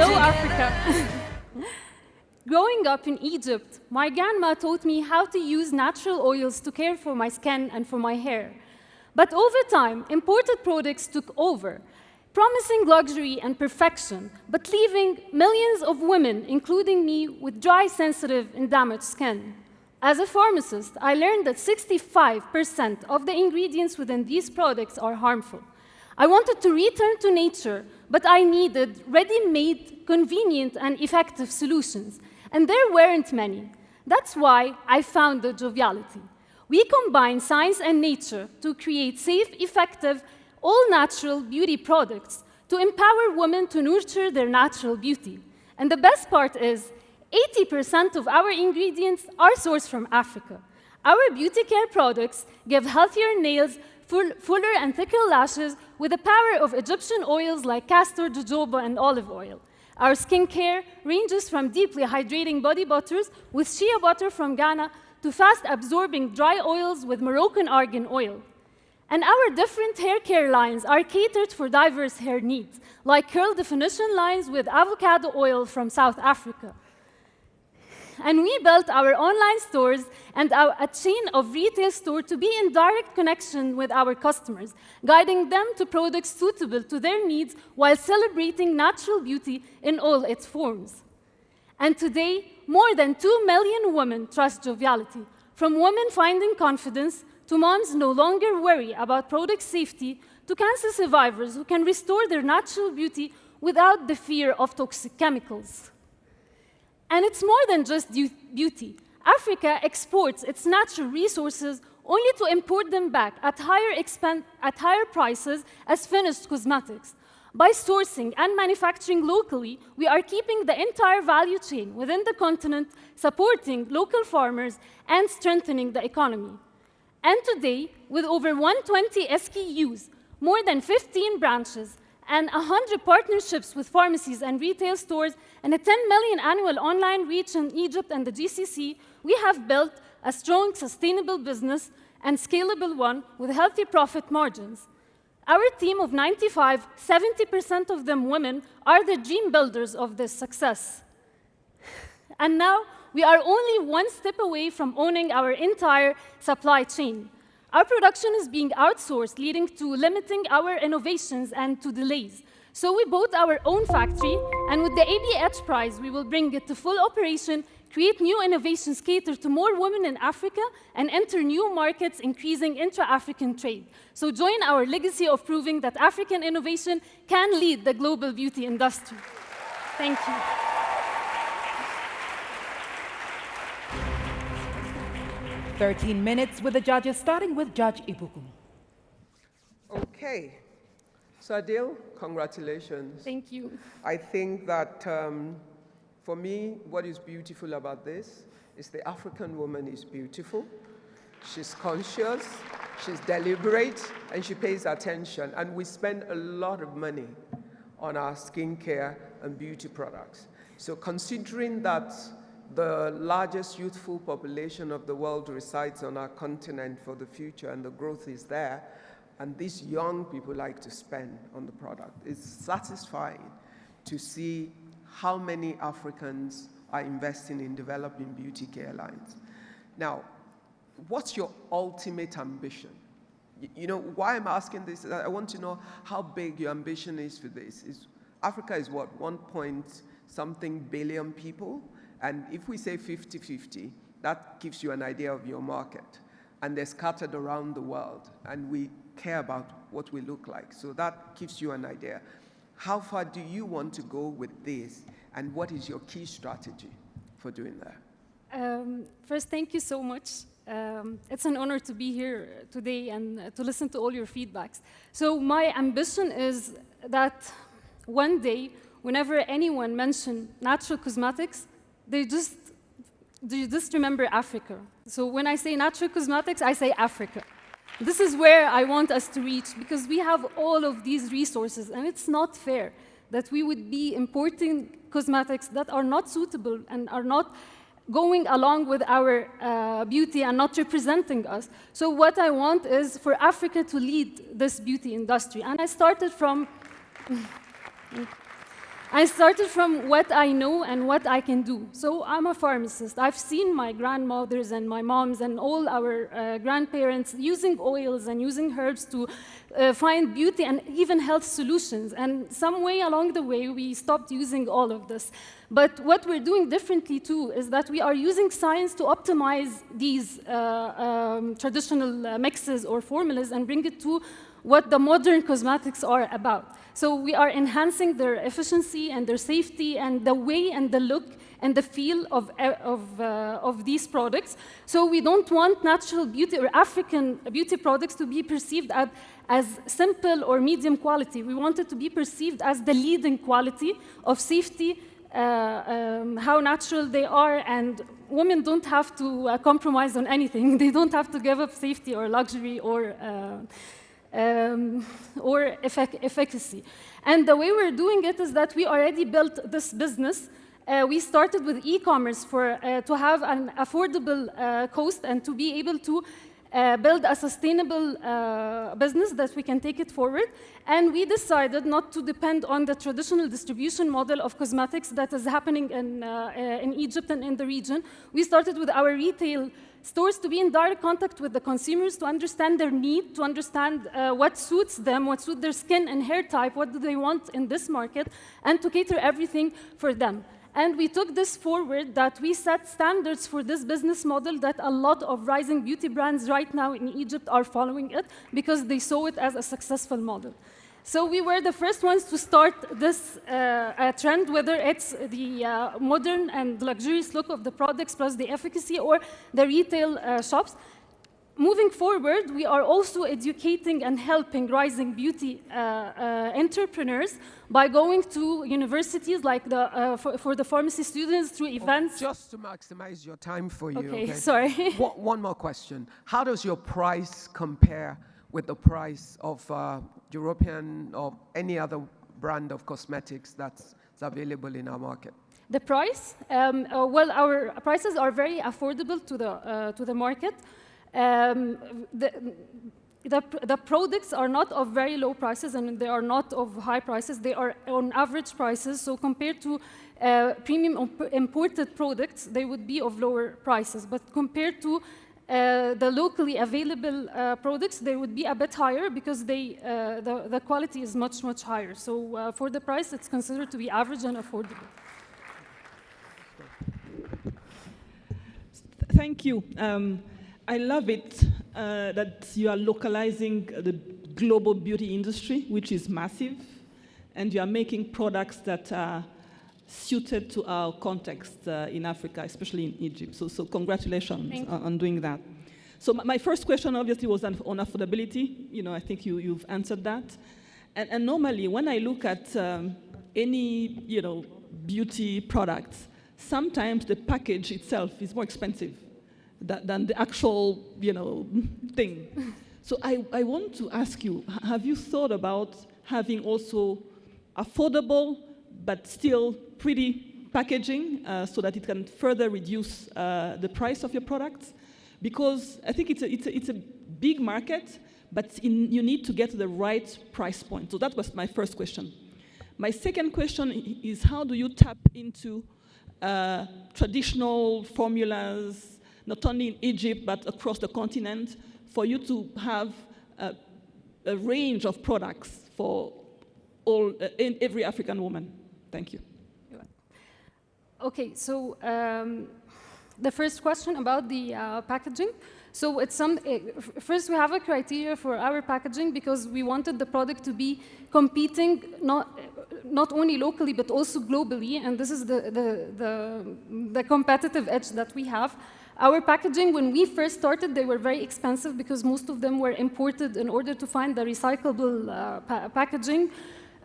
Hello, Africa. Growing up in Egypt, my grandma taught me how to use natural oils to care for my skin and for my hair. But over time, imported products took over, promising luxury and perfection, but leaving millions of women, including me, with dry, sensitive, and damaged skin. As a pharmacist, I learned that 65% of the ingredients within these products are harmful. I wanted to return to nature, but I needed ready-made, convenient, and effective solutions. And there weren't many. That's why I founded Joviality. We combine science and nature to create safe, effective, all-natural beauty products to empower women to nurture their natural beauty. And the best part is, 80% of our ingredients are sourced from Africa. Our beauty care products give healthier nails, fuller and thicker lashes with the power of Egyptian oils like castor, jojoba, and olive oil. Our skincare ranges from deeply hydrating body butters with shea butter from Ghana to fast-absorbing dry oils with Moroccan argan oil. And our different hair care lines are catered for diverse hair needs, like curl definition lines with avocado oil from South Africa. And we built our online stores and a chain of retail stores to be in direct connection with our customers, guiding them to products suitable to their needs while celebrating natural beauty in all its forms. And today, more than 2 million women trust Joviality, from women finding confidence to moms no longer worry about product safety to cancer survivors who can restore their natural beauty without the fear of toxic chemicals. And it's more than just beauty. Africa exports its natural resources only to import them back at higher prices as finished cosmetics. By sourcing and manufacturing locally, we are keeping the entire value chain within the continent, supporting local farmers and strengthening the economy. And today, with over 120 SKUs, more than 15 branches, and 100 partnerships with pharmacies and retail stores, and a 10 million annual online reach in Egypt and the GCC, we have built a strong, sustainable business and scalable one with healthy profit margins. Our team of 95, 70% of them women, are the dream builders of this success. And now, we are only one step away from owning our entire supply chain. Our production is being outsourced, leading to limiting our innovations and to delays. So we bought our own factory, and with the ABH prize, we will bring it to full operation, create new innovations, cater to more women in Africa, and enter new markets, increasing intra-African trade. So join our legacy of proving that African innovation can lead the global beauty industry. Thank you. 13 minutes with the judges, starting with Judge Ibuku. Okay. So Hadeel, congratulations. Thank you. I think that for me, what is beautiful about this is the African woman is beautiful. She's conscious, she's deliberate, and she pays attention. And we spend a lot of money on our skincare and beauty products. So considering that the largest youthful population of the world resides on our continent for the future, and the growth is there, and these young people like to spend on the product. It's satisfying to see how many Africans are investing in developing beauty care lines. Now, what's your ultimate ambition? You know, why I'm asking this is I want to know how big your ambition is for this. Africa is what, 1-point-something billion people? And if we say 50-50, that gives you an idea of your market. And they're scattered around the world, and we care about what we look like. So that gives you an idea. How far do you want to go with this, and what is your key strategy for doing that? First, thank you so much. It's an honor to be here today and to listen to all your feedbacks. So my ambition is that one day, whenever anyone mentions natural cosmetics, they just remember Africa. So when I say natural cosmetics, I say Africa. This is where I want us to reach, because we have all of these resources, and it's not fair that we would be importing cosmetics that are not suitable and are not going along with our beauty and not representing us. So what I want is for Africa to lead this beauty industry. And I started from I started from what I know and what I can do. So I'm a pharmacist. I've seen my grandmothers and my moms and all our grandparents using oils and using herbs to find beauty and even health solutions. And some way along the way, we stopped using all of this. But what we're doing differently too is that we are using science to optimize these traditional mixes or formulas and bring it to what the modern cosmetics are about. So we are enhancing their efficiency and their safety and the way and the look and the feel of these products. So we don't want natural beauty or African beauty products to be perceived as simple or medium quality. We want it to be perceived as the leading quality of safety, how natural they are, and women don't have to compromise on anything. They don't have to give up safety or luxury or efficacy. And the way we're doing it is that we already built this business. We started with e-commerce to have an affordable cost and to be able to build a sustainable business that we can take it forward. And we decided not to depend on the traditional distribution model of cosmetics that is happening in Egypt and in the region. We started with our retail stores to be in direct contact with the consumers, to understand their need, to understand what suits them, what suits their skin and hair type, what do they want in this market, and to cater everything for them. And we took this forward, that we set standards for this business model that a lot of rising beauty brands right now in Egypt are following it because they saw it as a successful model. So we were the first ones to start this trend, whether it's the modern and luxurious look of the products plus the efficacy or the retail shops. Moving forward, we are also educating and helping rising beauty entrepreneurs by going to universities like for the pharmacy students through events. Just to maximize your time for you. Okay, sorry. One more question. How does your price compare with the price of European or any other brand of cosmetics that's available in our market? The price? Well, our prices are very affordable to the market. The products are not of very low prices and they are not of high prices. They are on average prices. So compared to premium imported products, they would be of lower prices. But compared to the locally available products, they would be a bit higher because the quality is much, much higher. So for the price, it's considered to be average and affordable. Thank you. I love it that you are localizing the global beauty industry, which is massive, and you are making products that are suited to our context in Africa, especially in Egypt. So congratulations on doing that. So my first question obviously was on affordability. You know, I think you've answered that. And normally when I look at any beauty products, sometimes the package itself is more expensive than the actual thing. So I want to ask you, have you thought about having also affordable but still pretty packaging so that it can further reduce the price of your products? Because I think it's a big market, but you need to get to the right price point. So that was my first question. My second question is, how do you tap into traditional formulas, not only in Egypt, but across the continent, for you to have a range of products for every African woman? Thank you. Okay, so the first question about the packaging. So it's first we have a criteria for our packaging because we wanted the product to be competing not only locally but also globally, and this is the competitive edge that we have. Our packaging, when we first started, they were very expensive because most of them were imported in order to find the recyclable packaging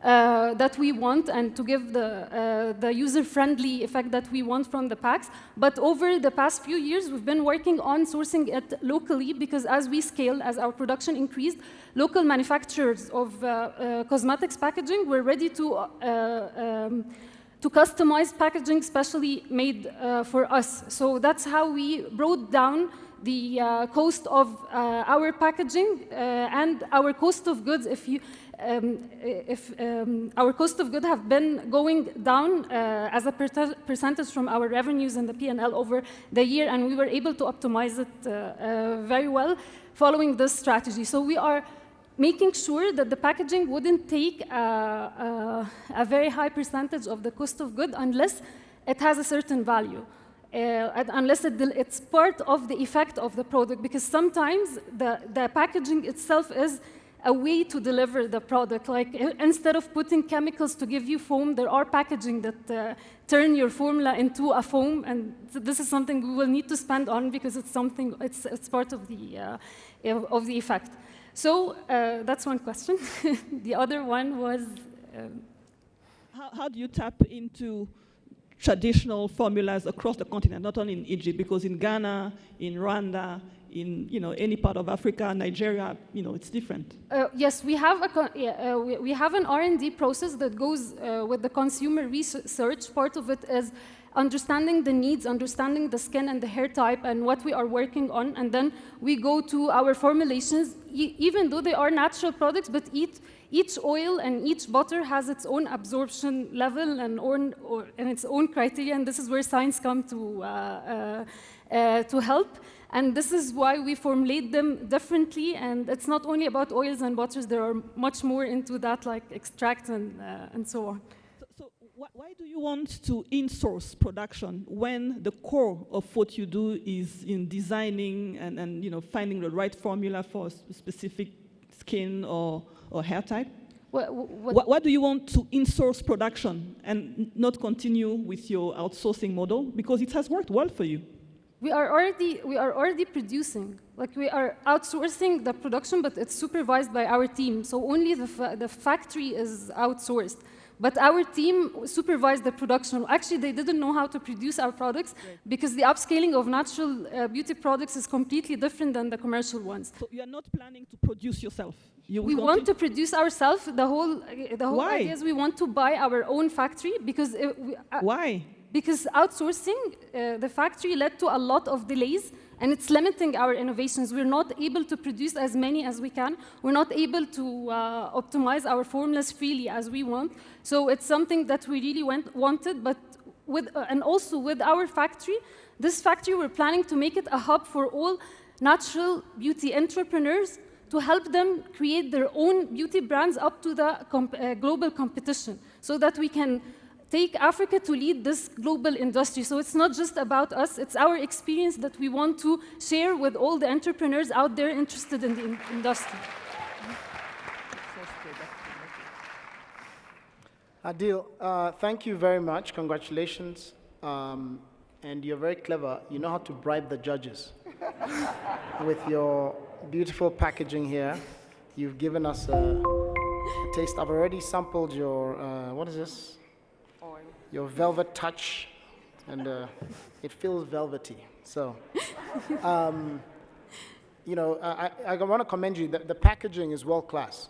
that we want and to give the user-friendly effect that we want from the packs. But over the past few years, we've been working on sourcing it locally because as we scale, as our production increased, local manufacturers of cosmetics packaging were ready to customize packaging specially made for us. So that's how we brought down the cost of our packaging and our cost of goods. our cost of goods have been going down as a percentage from our revenues in the P&L over the year, and we were able to optimize it very well following this strategy. So we are making sure that the packaging wouldn't take a very high percentage of the cost of good unless it has a certain value, unless it's part of the effect of the product, because sometimes the packaging itself is a way to deliver the product. Like instead of putting chemicals to give you foam, there are packaging that turn your formula into a foam, and this is something we will need to spend on because it's something, it's part of the effect. So that's one question. The other one was... How do you tap into traditional formulas across the continent, not only in Egypt, because in Ghana, in Rwanda, in any part of Africa, Nigeria, it's different. Yes, we have we have an R&D process that goes with the consumer research. Part of it is understanding the needs, understanding the skin and the hair type and what we are working on, and then we go to our formulations, even though they are natural products, but each oil and each butter has its own absorption level and its own criteria, and this is where science comes to help. And this is why we formulate them differently, and it's not only about oils and butters, there are much more into that, like extracts and so on. So why do you want to in-source production when the core of what you do is in designing and finding the right formula for a specific skin or hair type? Why do you want to in-source production and not continue with your outsourcing model? Because it has worked well for you. We are already producing. Like we are outsourcing the production, but it's supervised by our team. So only the factory is outsourced. But our team supervised the production. Actually, they didn't know how to produce our products because the upscaling of natural beauty products is completely different than the commercial ones. So you are not planning to produce yourself? We want to produce ourselves. The whole idea is we want to buy our own factory because... Why? Because outsourcing the factory led to a lot of delays, and it's limiting our innovations. We're not able to produce as many as we can. We're not able to optimize our formulas freely as we want. So it's something that we really wanted, but and also with our factory, this factory, we're planning to make it a hub for all natural beauty entrepreneurs to help them create their own beauty brands up to the global competition, so that we can take Africa to lead this global industry. So it's not just about us, it's our experience that we want to share with all the entrepreneurs out there interested in the industry. Hadeel, thank you very much, congratulations. And you're very clever, you know how to bribe the judges. With your beautiful packaging here, you've given us a taste. I've already sampled your, what is this? Your velvet touch, and it feels velvety. So, I want to commend you. The packaging is world class,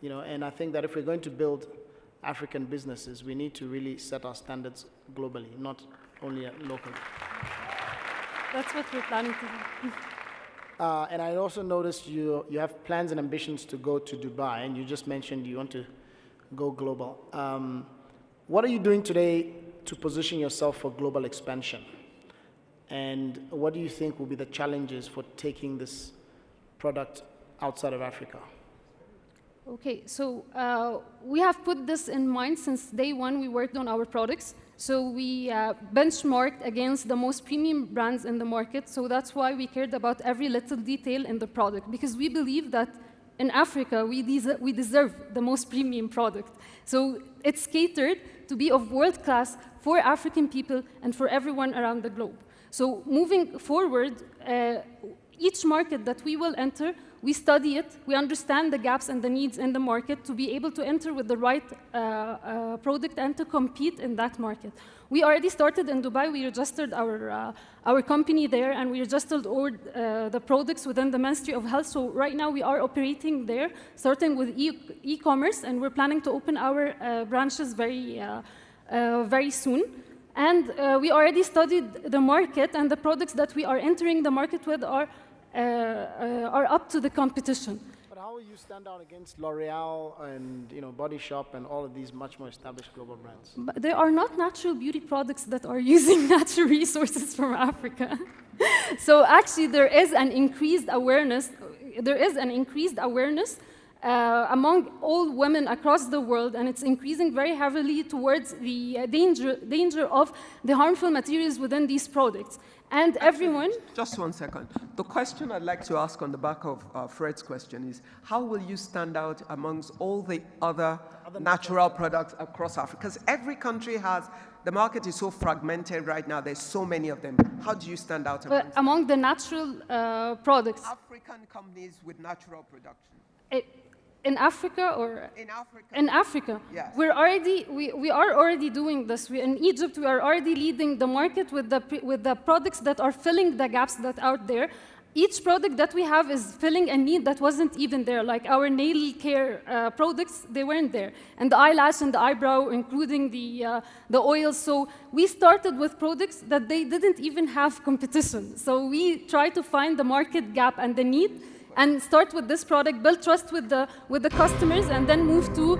and I think that if we're going to build African businesses, we need to really set our standards globally, not only locally. That's what we're planning to do. And I also noticed you have plans and ambitions to go to Dubai, and you just mentioned you want to go global. What are you doing today to position yourself for global expansion? And what do you think will be the challenges for taking this product outside of Africa? Okay, so we have put this in mind since day one we worked on our products. So we benchmarked against the most premium brands in the market. So that's why we cared about every little detail in the product, because we believe that in Africa, we deserve the most premium product. So it's catered to be of world class for African people and for everyone around the globe. So moving forward, each market that we will enter, we study it, we understand the gaps and the needs in the market to be able to enter with the right product and to compete in that market. We already started in Dubai. We registered our company there, and we registered all the products within the Ministry of Health. So right now we are operating there, starting with e-commerce, and we're planning to open our branches very soon. And we already studied the market, and the products that we are entering the market with are up to the competition. But how will you stand out against L'Oreal and Body Shop and all of these much more established global brands? But there are not natural beauty products that are using natural resources from Africa. So actually, there is an increased awareness. There is an increased awareness among all women across the world, and it's increasing very heavily towards the danger of the harmful materials within these products. And everyone... Just 1 second. The question I'd like to ask on the back of Fred's question is, how will you stand out amongst all the other natural products across Africa? Because every country has, the market is so fragmented right now, there's so many of them. How do you stand out among the natural products? African companies with natural production. In Africa or? In Africa. In Africa. Yes. We are already doing this. In Egypt, we are already leading the market with the products that are filling the gaps that are there. Each product that we have is filling a need that wasn't even there, like our nail care products, they weren't there. And the eyelash and the eyebrow, including the oils. So we started with products that they didn't even have competition. So we try to find the market gap and the need, and start with this product, build trust with the customers, and then move to